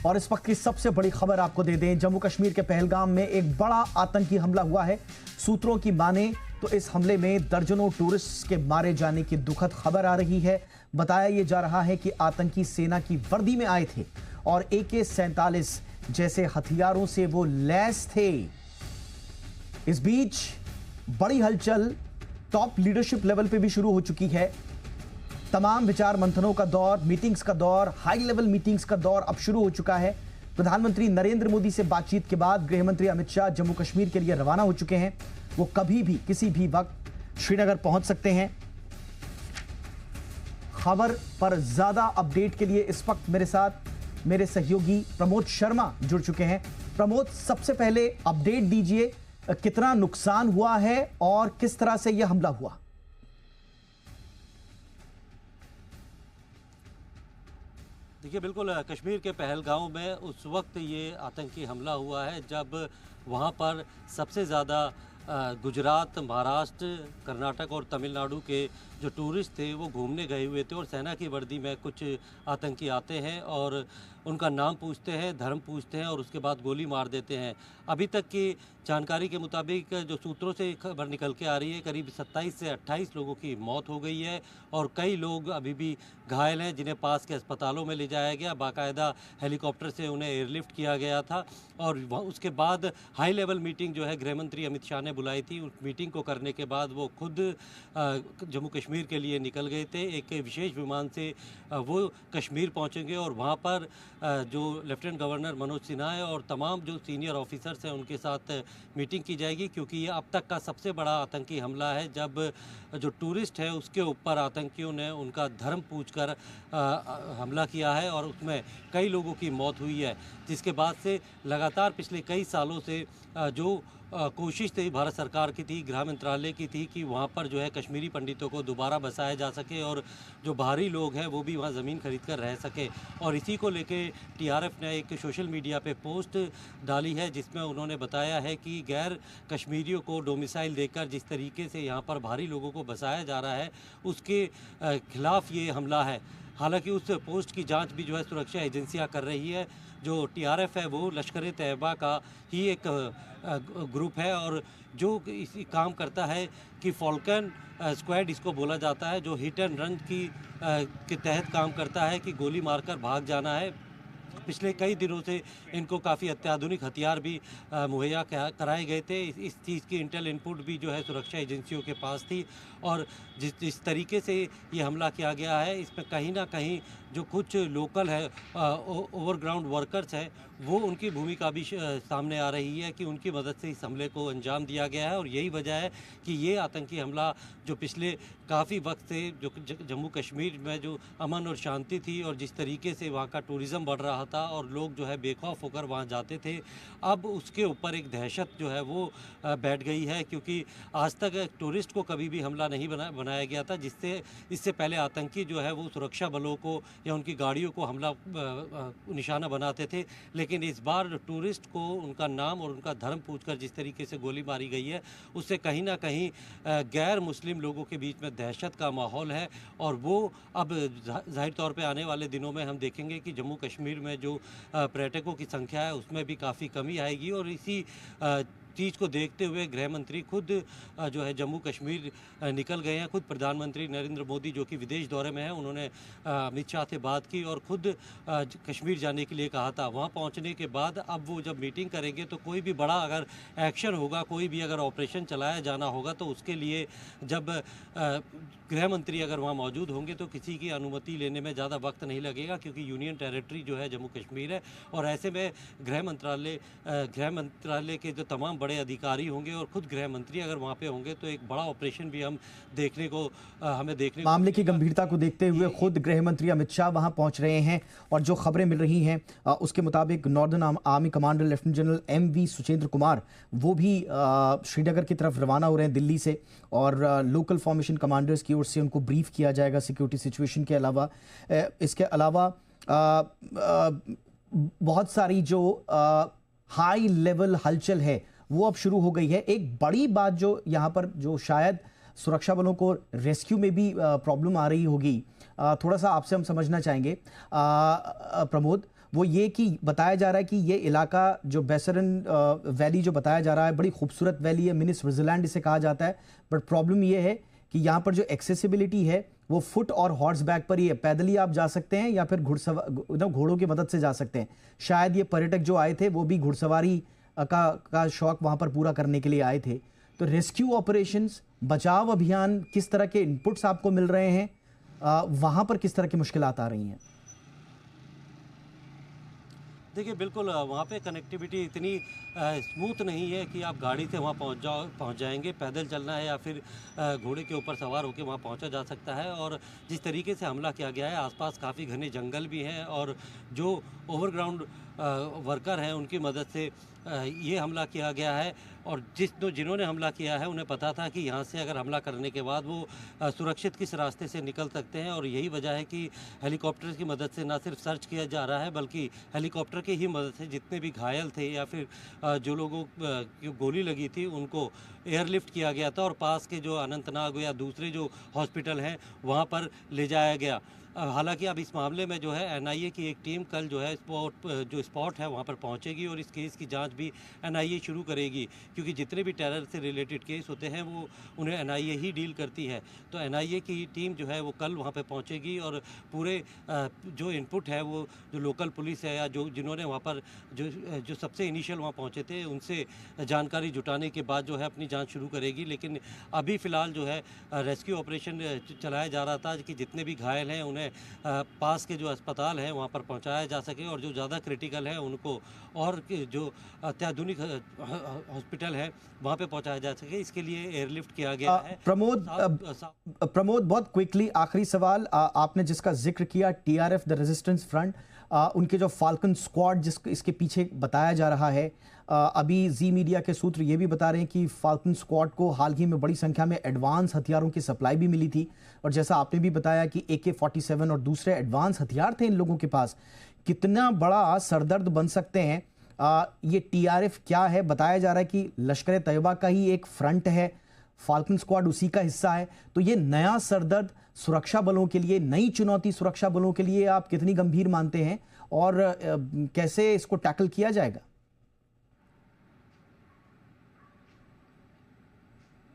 और इस वक्त की सबसे बड़ी खबर आपको दे दें, जम्मू कश्मीर के पहलगाम में एक बड़ा आतंकी हमला हुआ है। सूत्रों की माने तो इस हमले में दर्जनों टूरिस्ट के मारे जाने की दुखद खबर आ रही है। बताया यह जा रहा है कि आतंकी सेना की वर्दी में आए थे और AK-47 जैसे हथियारों से वो लैस थे। इस बीच बड़ी हलचल टॉप लीडरशिप लेवल पे भी शुरू हो चुकी है। तमाम विचार मंथनों का दौर, मीटिंग्स का दौर, हाई लेवल मीटिंग्स का दौर अब शुरू हो चुका है। प्रधानमंत्री नरेंद्र मोदी से बातचीत के बाद गृह मंत्री अमित शाह जम्मू कश्मीर के लिए रवाना हो चुके हैं। वो कभी भी किसी भी वक्त श्रीनगर पहुंच सकते हैं। खबर पर ज्यादा अपडेट के लिए इस वक्त मेरे साथ मेरे सहयोगी प्रमोद शर्मा जुड़ चुके हैं। प्रमोद, सबसे पहले अपडेट दीजिए, कितना नुकसान हुआ है और किस तरह से यह हमला हुआ? देखिए, बिल्कुल कश्मीर के पहलगाम में उस वक्त ये आतंकी हमला हुआ है जब वहाँ पर सबसे ज़्यादा गुजरात, महाराष्ट्र, कर्नाटक और तमिलनाडु के जो टूरिस्ट थे वो घूमने गए हुए थे और सेना की वर्दी में कुछ आतंकी आते हैं और उनका नाम पूछते हैं, धर्म पूछते हैं और उसके बाद गोली मार देते हैं। अभी तक की जानकारी के मुताबिक जो सूत्रों से खबर निकल के आ रही है, करीब 27 से 28 लोगों की मौत हो गई है और कई लोग अभी भी घायल हैं जिन्हें पास के अस्पतालों में ले जाया गया। बाकायदा हेलीकॉप्टर से उन्हें एयरलिफ्ट किया गया था और उसके बाद हाई लेवल मीटिंग जो है गृह मंत्री अमित शाह ने बुलाई थी। उस मीटिंग को करने के बाद वो खुद जम्मू कश्मीर के लिए निकल गए थे। एक विशेष विमान से वो कश्मीर पहुंचेंगे और वहां पर जो लेफ्टिनेंट गवर्नर मनोज सिन्हा है और तमाम जो सीनियर ऑफिसर्स हैं उनके साथ मीटिंग की जाएगी, क्योंकि ये अब तक का सबसे बड़ा आतंकी हमला है जब जो टूरिस्ट है उसके ऊपर आतंकियों ने उनका धर्म पूछकर हमला किया है और उसमें कई लोगों की मौत हुई है। जिसके बाद से लगातार पिछले कई सालों से जो कोशिश थी भारत सरकार की थी, गृह मंत्रालय की थी कि वहाँ पर जो है कश्मीरी पंडितों को दोबारा बसाया जा सके और जो बाहरी लोग हैं वो भी वहाँ ज़मीन खरीद कर रह सके। और इसी को लेके TRF ने एक सोशल मीडिया पे पोस्ट डाली है जिसमें उन्होंने बताया है कि गैर कश्मीरियों को डोमिसाइल देकर जिस तरीके से यहाँ पर बाहरी लोगों को बसाया जा रहा है उसके खिलाफ ये हमला है। हालांकि उस पोस्ट की जांच भी जो है सुरक्षा एजेंसियां कर रही है। जो TRF है वो लश्कर-ए-तैयबा का ही एक ग्रुप है और जो इसी काम करता है कि फॉल्कन स्क्वाड इसको बोला जाता है, जो हिट एंड रन के तहत काम करता है कि गोली मारकर भाग जाना है। पिछले कई दिनों से इनको काफ़ी अत्याधुनिक हथियार भी मुहैया कराए गए थे। इस चीज़ की इंटेल इनपुट भी जो है सुरक्षा एजेंसियों के पास थी और जिस तरीके से ये हमला किया गया है इसमें कहीं ना कहीं जो कुछ लोकल है ओवरग्राउंड वर्कर्स हैं वो उनकी भूमिका भी सामने आ रही है कि उनकी मदद से इस हमले को अंजाम दिया गया है। और यही वजह है कि ये आतंकी हमला जो पिछले काफ़ी वक्त से जो जम्मू कश्मीर में जो अमन और शांति थी और जिस तरीके से वहाँ का टूरिज़्म बढ़ रहा था और लोग जो है बेखौफ होकर वहाँ जाते थे, अब उसके ऊपर एक दहशत जो है वो बैठ गई है, क्योंकि आज तक टूरिस्ट को कभी भी हमला नहीं बनाया गया था जिससे इससे पहले आतंकी जो है वो सुरक्षा बलों को या उनकी गाड़ियों को हमला निशाना बनाते थे। लेकिन इस बार टूरिस्ट को उनका नाम और उनका धर्म पूछकर जिस तरीके से गोली मारी गई है उससे कहीं ना कहीं गैर मुस्लिम लोगों के बीच में दहशत का माहौल है। और वो अब जाहिर तौर पे आने वाले दिनों में हम देखेंगे कि जम्मू कश्मीर में जो पर्यटकों की संख्या है उसमें भी काफ़ी कमी आएगी। और इसी चीज़ को देखते हुए गृह मंत्री खुद जो है जम्मू कश्मीर निकल गए हैं। खुद प्रधानमंत्री नरेंद्र मोदी जो कि विदेश दौरे में हैं, उन्होंने अमित शाह से बात की और खुद कश्मीर जाने के लिए कहा था। वहाँ पहुँचने के बाद अब वो जब मीटिंग करेंगे तो कोई भी बड़ा अगर एक्शन होगा, कोई भी अगर ऑपरेशन चलाया जाना होगा तो उसके लिए जब गृह मंत्री अगर वहाँ मौजूद होंगे तो किसी की अनुमति लेने में ज़्यादा वक्त नहीं लगेगा, क्योंकि यूनियन टेरिटरी जो है जम्मू कश्मीर है। और ऐसे में गृह मंत्रालय के जो तमाम बड़े अधिकारी होंगे और खुद गृह मंत्री अगर वहाँ पे होंगे तो एक बड़ा ऑपरेशन भी हम देखने को मामले की गंभीरता को देखते हुए खुद गृह मंत्री अमित शाह वहाँ पहुँच रहे हैं। और जो खबरें मिल रही हैं उसके मुताबिक northern army commander lieutenant general MV Suchendra Kumar वो भी श्रीनगर की तरफ रवाना हो रहे हैं दिल्ली से और लोकल फॉर्मेशन कमांडर्स की ओर से उनको ब्रीफ किया जाएगा सिक्योरिटी सिचुएशन के अलावा। इसके अलावा बहुत सारी जो हाई लेवल हलचल है वो अब शुरू हो गई है। एक बड़ी बात जो यहाँ पर जो शायद सुरक्षा बलों को रेस्क्यू में भी प्रॉब्लम आ रही होगी, थोड़ा सा आपसे हम समझना चाहेंगे प्रमोद, वो ये कि बताया जा रहा है कि ये इलाका जो बैसरन वैली जो बताया जा रहा है बड़ी खूबसूरत वैली है, मिनी स्विट्जरलैंड इसे कहा जाता है। बट प्रॉब्लम ये है कि यहाँ पर जो एक्सेसिबिलिटी है वो फुट और हॉर्स बैक पर ही है। पैदल ही आप जा सकते हैं या फिर घोड़ों की मदद से जा सकते हैं। शायद ये पर्यटक जो आए थे वो भी घुड़सवारी का शौक वहां पर पूरा करने के लिए आए थे। तो रेस्क्यू ऑपरेशंस, बचाव अभियान, किस तरह के इनपुट्स आपको मिल रहे हैं, वहां पर किस तरह की मुश्किलात आ रही हैं? देखिए बिल्कुल वहाँ पे कनेक्टिविटी इतनी स्मूथ नहीं है कि आप गाड़ी से वहाँ पहुँच जाएंगे। पैदल चलना है या फिर घोड़े के ऊपर सवार होकर वहाँ पहुँचा जा सकता है। और जिस तरीके से हमला किया गया है, आसपास काफ़ी घने जंगल भी हैं और जो ओवरग्राउंड वर्कर हैं उनकी मदद से ये हमला किया गया है। और जिन्होंने हमला किया है उन्हें पता था कि यहाँ से अगर हमला करने के बाद वो सुरक्षित किस रास्ते से निकल सकते हैं। और यही वजह है कि हेलीकॉप्टर की मदद से ना सिर्फ सर्च किया जा रहा है बल्कि हेलीकॉप्टर की ही मदद से जितने भी घायल थे या फिर जो लोगों को गोली लगी थी उनको एयरलिफ्ट किया गया था और पास के जो अनंतनाग या दूसरे जो हॉस्पिटल हैं वहाँ पर ले जाया गया। हालांकि अब इस मामले में जो है एनआईए की एक टीम कल जो है स्पॉट है वहाँ पर पहुँचेगी और इस केस की जांच भी एनआईए शुरू करेगी, क्योंकि जितने भी टेरर से रिलेटेड केस होते हैं वो उन्हें एनआईए ही डील करती है। तो एनआईए की टीम जो है वो कल वहाँ पर पहुँचेगी और पूरे जो इनपुट है वो जो लोकल पुलिस है या जिन्होंने वहाँ पर जो सबसे इनिशियल वहाँ पहुँचे थे उनसे जानकारी जुटाने के बाद जो है अपनी जाँच शुरू करेगी। लेकिन अभी फ़िलहाल जो है रेस्क्यू ऑपरेशन चलाया जा रहा था कि जितने भी घायल हैं उन्हें पास के जो अस्पताल हैं वहाँ पर पहुँचाया जा सके और जो ज़्यादा क्रिटिकल है उनको और जो अत्याधुनिक हॉस्पिटल है वहाँ पे पहुँचाया जा सके, इसके लिए एयरलिफ्ट किया गया है। प्रमोद बहुत क्विकली आखिरी सवाल, आपने जिसका जिक्र किया टीआरएफ द रेजिस्टेंस फ्रंट, उनके जो फाल्कन स्क्वाड जिस इसके पीछे बताया जा रहा है, अभी जी मीडिया के सूत्र ये भी बता रहे हैं कि फाल्कन स्क्वाड को हाल ही में बड़ी संख्या में एडवांस हथियारों की सप्लाई भी मिली थी और जैसा आपने भी बताया कि AK-47 और दूसरे एडवांस हथियार थे इन लोगों के पास। कितना बड़ा सरदर्द बन सकते हैं ये टीआरएफ? क्या है, बताया जा रहा है कि लश्कर तैयबा का ही एक फ्रंट है, फाल्कन स्क्वाड उसी का हिस्सा है। तो ये नया सरदर्द सुरक्षा बलों के लिए, नई चुनौती सुरक्षा बलों के लिए आप कितनी गंभीर मानते हैं और कैसे इसको टैकल किया जाएगा?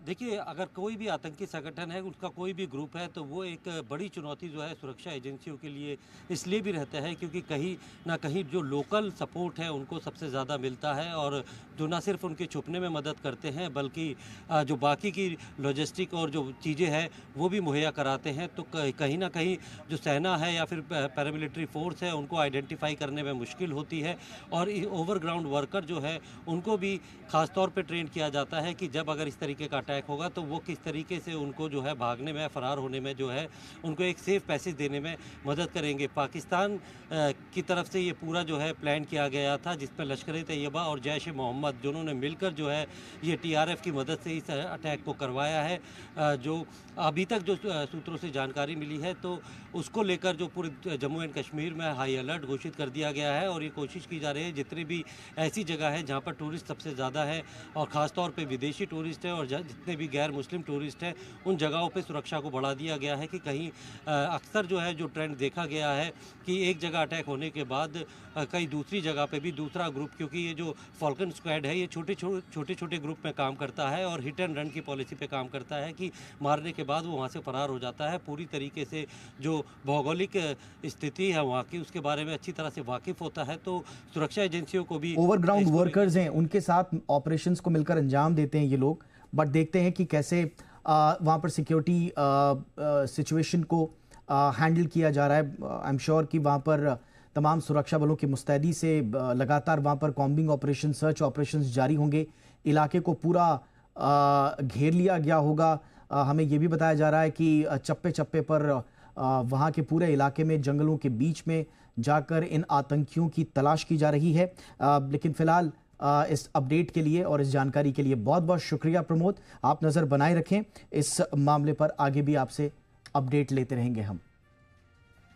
देखिए, अगर कोई भी आतंकी संगठन है, उसका कोई भी ग्रुप है, तो वो एक बड़ी चुनौती जो है सुरक्षा एजेंसियों के लिए इसलिए भी रहता है क्योंकि कहीं ना कहीं जो लोकल सपोर्ट है उनको सबसे ज़्यादा मिलता है और जो ना सिर्फ उनके छुपने में मदद करते हैं बल्कि जो बाकी की लॉजिस्टिक और जो चीज़ें हैं वो भी मुहैया कराते हैं। तो कहीं ना कहीं जो सेना है या फिर पैरामिलिट्री फोर्स है उनको आइडेंटिफाई करने में मुश्किल होती है और ओवरग्राउंड वर्कर जो है उनको भी ख़ास तौर पे ट्रेन किया जाता है कि जब अगर इस तरीके का अटैक होगा तो वो किस तरीके से उनको जो है भागने में, फरार होने में जो है उनको एक सेफ पैसेज देने में मदद करेंगे। पाकिस्तान की तरफ से ये पूरा जो है प्लान किया गया था जिसमें लश्कर तैयबा और जैश मोहम्मद दोनों ने मिलकर जो है ये टीआरएफ की मदद से इस अटैक को करवाया है। जो अभी तक जो सूत्रों से जानकारी मिली है तो उसको लेकर जो पूरे जम्मू एंड कश्मीर में हाई अलर्ट घोषित कर दिया गया है और ये कोशिश की जा रही है जितनी भी ऐसी जगह है जहाँ पर टूरिस्ट सबसे ज़्यादा है और ख़ास तौर पे विदेशी टूरिस्ट है और जितने भी गैर मुस्लिम टूरिस्ट हैं उन जगहों पे सुरक्षा को बढ़ा दिया गया है कि कहीं अक्सर जो है जो ट्रेंड देखा गया है कि एक जगह अटैक होने के बाद कहीं दूसरी जगह पे भी दूसरा ग्रुप, क्योंकि ये जो फाल्कन स्क्वाड है ये छोटे छोटे ग्रुप में काम करता है और हिट एंड रन की पॉलिसी पे काम करता है कि मारने के बाद वो वहाँ से फरार हो जाता है। पूरी तरीके से जो भौगोलिक स्थिति है वहाँ की उसके बारे में अच्छी तरह से वाकिफ होता है। तो सुरक्षा एजेंसियों को भी ओवरग्राउंड वर्कर्स हैं, उनके साथ ऑपरेशंस को मिलकर अंजाम देते हैं ये लोग, बट देखते हैं कि कैसे वहाँ पर सिक्योरिटी सिचुएशन को हैंडल किया जा रहा है। आई एम श्योर कि वहाँ पर तमाम सुरक्षा बलों की मुस्तैदी से लगातार वहाँ पर कॉम्बिंग ऑपरेशन, सर्च ऑपरेशंस जारी होंगे। इलाके को पूरा घेर लिया गया होगा। हमें ये भी बताया जा रहा है कि चप्पे चप्पे पर वहाँ के पूरे इलाके में जंगलों के बीच में जाकर इन आतंकियों की तलाश की जा रही है। लेकिन फिलहाल इस अपडेट के लिए और इस जानकारी के लिए बहुत बहुत शुक्रिया प्रमोद। आप नज़र बनाए रखें इस मामले पर, आगे भी आपसे अपडेट लेते रहेंगे हम।